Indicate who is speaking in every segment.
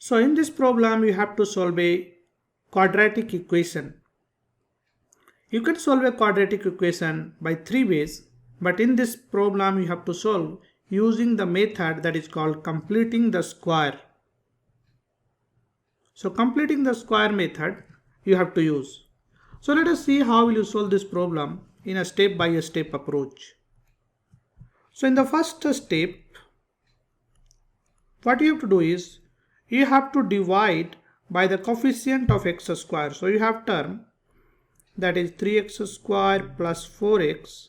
Speaker 1: So in this problem, you have to solve a quadratic equation. You can solve a quadratic equation by three ways, but in this problem, you have to solve using the method that is called completing the square. So completing the square method you have to use. So let us see how will you solve this problem in a step-by-step approach. So in the first step, what you have to do is you have to divide by the coefficient of x square. So you have term that is 3x square plus 4x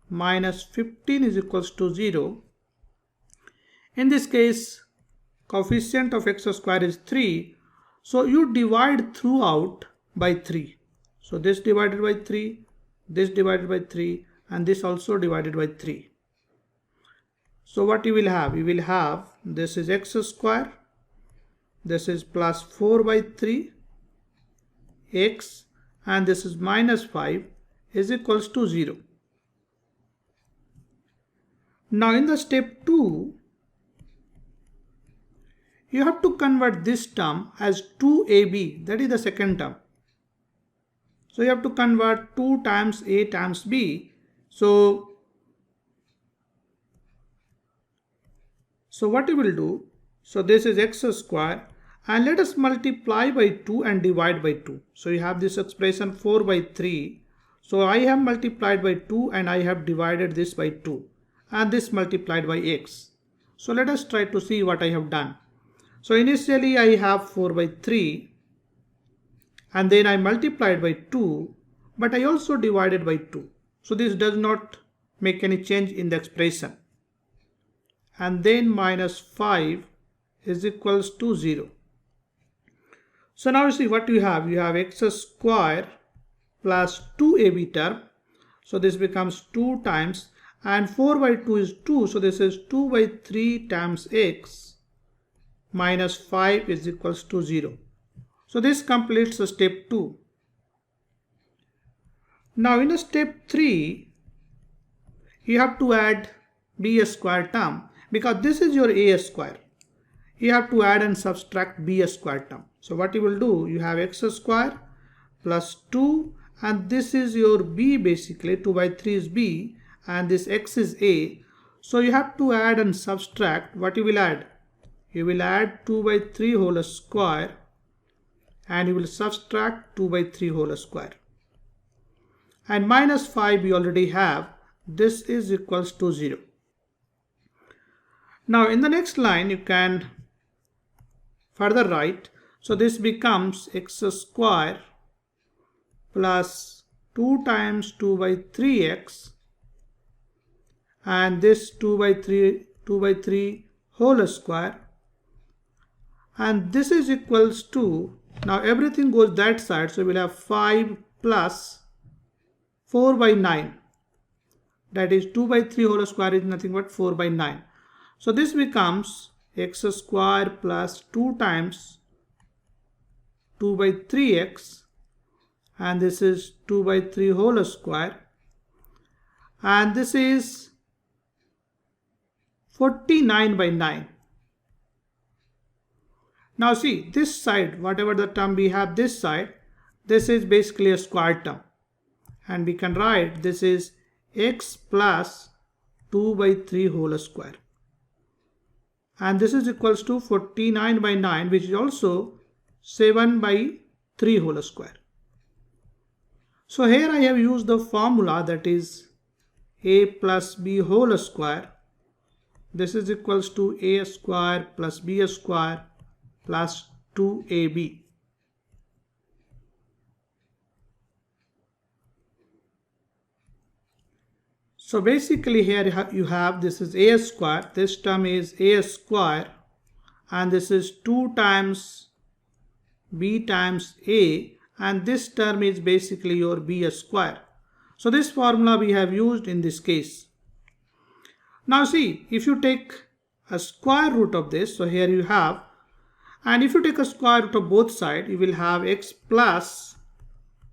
Speaker 1: minus 15 is equals to 0. In this case, coefficient of x square is 3. So you divide throughout by 3. So this divided by 3, this divided by 3, and this also divided by 3. So what you will have? You will have this is x square, this is plus 4 by 3 x, and this is minus 5 is equals to 0. Now in the step 2, you have to convert this term as 2ab, that is the second term. So you have to convert 2 times a times b. So what you will do, so this is x square, and let us multiply by 2 and divide by 2. So you have this expression 4 by 3. So I have multiplied by 2 and I have divided this by 2, and this multiplied by x. So let us try to see what I have done. So initially I have 4 by 3, and then I multiplied by 2, but I also divided by 2. So this does not make any change in the expression. And then minus 5 is equals to 0. So now you see what you have. You have x square plus 2ab term. So this becomes 2 times, and 4 by 2 is 2. So this is 2 by 3 times x minus 5 is equals to 0. So this completes the step 2. Now in step 3, you have to add b square term, because this is your a square. You have to add and subtract b square term. So what you will do, you have x square plus 2, and this is your b basically. 2 by 3 is b, and this x is a. So you have to add and subtract. What you will add? You will add 2 by 3 whole square, and you will subtract 2 by 3 whole square. And minus 5 we already have. This is equals to 0. Now in the next line you can further write. So this becomes x square plus 2 times 2 by 3x, and this 2 by 3 whole square, and this is equals to, now everything goes that side, so we'll have 5 plus 4 by 9, that is 2 by 3 whole square is nothing but 4 by 9. So this becomes x square plus 2 times 2 by 3x, and this is 2 by 3 whole square, and this is 49 by 9. Now see, this side, whatever the term we have this side, this is basically a square term, and we can write this is x plus 2 by 3 whole square, and this is equals to 49 by 9, which is also 7 by 3 whole square. So here I have used the formula, that is a plus b whole square. This is equals to a square plus b square plus 2ab. So basically here you have this is a square, this term is a square, and this is 2 times b times a, and this term is basically your b square. So this formula we have used in this case. Now see, if you take a square root of this, so here you have, and if you take a square root of both sides, you will have x plus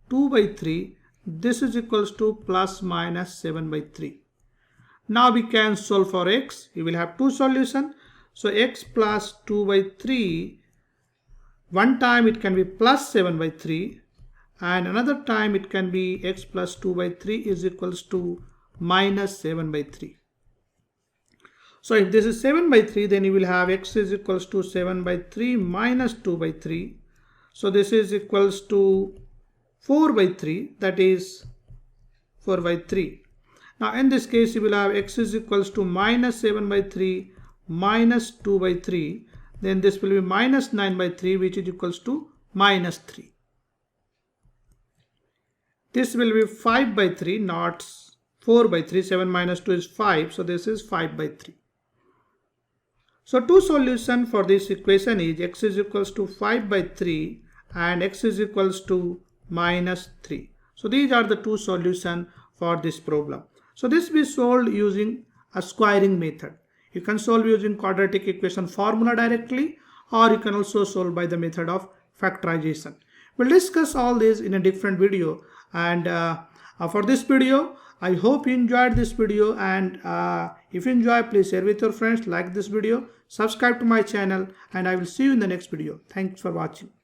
Speaker 1: 2 by 3. This is equals to plus minus 7 by 3. Now we can solve for x. You will have two solutions. So x plus 2 by 3 One time it can be plus 7 by 3, and another time it can be x plus 2 by 3 is equals to minus 7 by 3. So if this is 7 by 3, then you will have x is equals to 7 by 3 minus 2 by 3. So this is equals to 4 by 3, that is 4 by 3. Now in this case you will have x is equals to minus 7 by 3 minus 2 by 3. Then this will be minus 9 by 3, which is equals to minus 3. This will be 5 by 3, not 4 by 3. 7 minus 2 is 5. So this is 5 by 3. So two solutions for this equation is x is equals to 5 by 3 and x is equals to minus 3. So these are the two solutions for this problem. So this will be solved using a squaring method. You can solve using quadratic equation formula directly, or you can also solve by the method of factorization. We'll discuss all this in a different video, and for this video I hope you enjoyed this video, and if you enjoy, please share with your friends, like this video, subscribe to my channel, and I will see you in the next video. Thanks for watching.